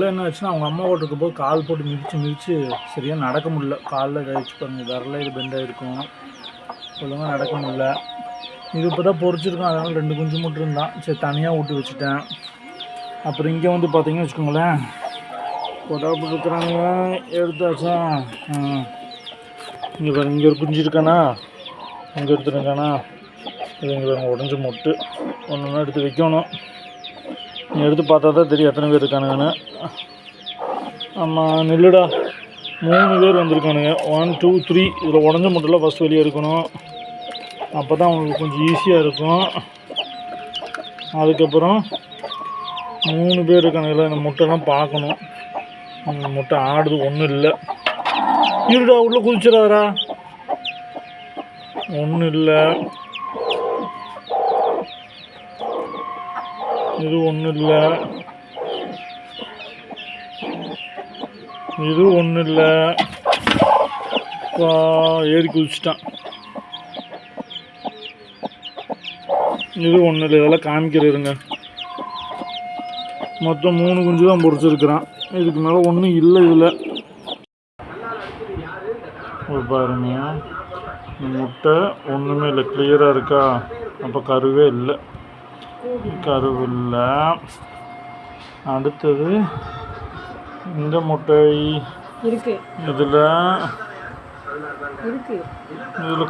காலைல என்ன ஆச்சுன்னா அவங்க அம்மா ஓட்டுக்கு போது கால் போட்டு மிதித்து சரியாக நடக்க முடியல. காலில் இதாகிடுச்சு பாருங்கள், விரல இது பெண்டாகிருக்கும், ஒழுங்காக நடக்க முடியல. இது இப்போ தான் பொறிச்சிருக்கோம், அதனால் 2 குஞ்சு மட்டும் இருந்தான். சரி தனியாக ஊட்டி வச்சுட்டேன். அப்புறம் இங்கே வந்து பார்த்தீங்கன்னு வச்சுக்கோங்களேன், கொடாப்பு இருக்கிறாங்க எடுத்தாச்சா. இங்கே பாருங்க, இங்கே ஒரு குஞ்சு இருக்கானா, இங்கே எடுத்துருக்கானா, இது இங்கே பாருங்க உடஞ்சி மொட்டு. ஒன்று ஒன்றா எடுத்து வைக்கணும். நீ எடுத்து பார்த்தா தான் தெரியும் எத்தனை பேர் இருக்கானுங்கன்னு. ஆமாம் நெல்லுடா, 3 பேர் வந்திருக்கானுங்க. 1 2 3. இதில் உடஞ்ச மொட்டெல்லாம் ஃபஸ்ட் வெளியே இருக்கணும், அப்போ தான் அவங்களுக்கு கொஞ்சம் ஈஸியாக இருக்கும். அதுக்கப்புறம் 3 பேர் இருக்கானுங்களா, இந்த முட்டைலாம் பார்க்கணும். முட்டை ஆடுது, ஒன்றும் இல்லை. இருடா உள்ளே குதிச்சிடாதா, ஒன்றும் இல்லை. இது ஒன்றும் இல்லை, இது ஒன்றும் இல்லை. ஏறி குதிச்சிட்டான். இது ஒன்றும் இல்லை, இதெல்லாம் காமிக்கிறதுங்க. மொத்தம் 3 குஞ்சு தான் பொறிச்சிருக்கிறான். இதுக்கு மேலே ஒன்றும் இல்லை. இதில் ஒரு பாருங்க, முட்டை ஒன்றுமே இல்லை, கிளியராக இருக்கா. அப்போ கருவே இல்லை, கருவு இல்லை. அடுத்தது இந்த முட்டை இருக்கு, இதில்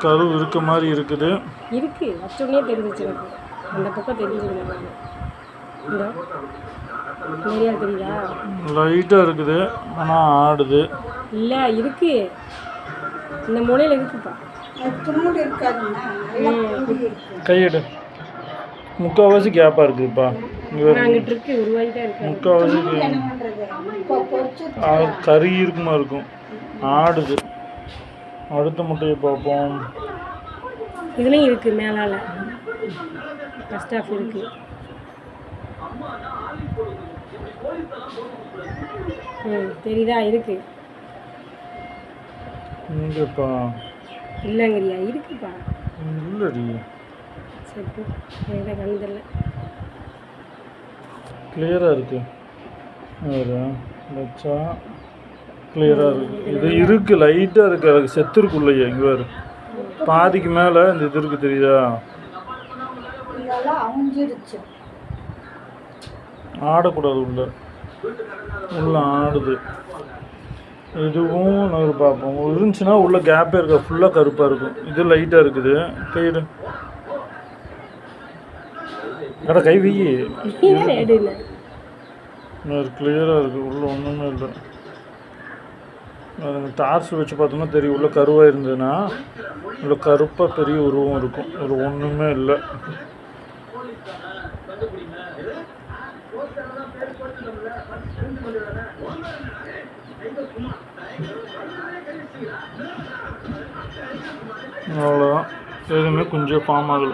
கரு இருக்க மாதிரி இருக்குது. இருக்கு வச்சோடனே தெரிஞ்சிச்சு எனக்கு. அந்த பக்கம் தெரிஞ்சுக்கல, தெரியுதா, லைட்டாக இருக்குது ஆனால் ஆடுது. இல்லை இருக்கு, இந்த மூலையில் இருக்குப்பா. கையெடு, முக்கால்வாசி கேப்பாக இருக்குதுப்பா. முக்கால்வாசி கறி இருக்குமா இருக்கும், ஆடுது. அடுத்த முட்டையை பார்ப்போம். இதுலேயும் இருக்குது, மேலால் ஃபஸ்ட் ஆஃப் இருக்குது. தெரியுதா, இருக்கு. இங்கப்பா இல்லைங்கறியா, இருக்குப்பா. இல்லடி, சரி எனக்கு கண்ணு தெரியல, கிளியராக இருக்கு. வேறு வச்சா கிளியராக இருக்குது. இது இருக்குது, லைட்டாக இருக்குது, அதுக்கு செத்துருக்குள்ளையே. இங்கே வேறு பாதிக்கு மேலே இந்த இது இருக்குது, தெரியுதா. ஆடக்கூடாது, உள்ள ஆடுது. இதுவும் நாங்கள் பார்ப்போம். இருந்துச்சுன்னா உள்ள கேப்பே இருக்கா, ஃபுல்லாக கருப்பாக இருக்கும். இது லைட்டாக இருக்குது. கையிடு, கடை கை வை. கிளியராக இருக்குது, உள்ள ஒன்றுமே இல்லை. டார்ச் வச்சு பார்த்தோம்னா தெரியும், உள்ள கருவாக இருந்ததுன்னா உள்ள கருப்பாக பெரிய உருவம் இருக்கும். ஒரு ஒன்றுமே இல்லை. அவ்வளோதான், எதுவுமே கொஞ்சம் ஃபார்ம் ஆகலை.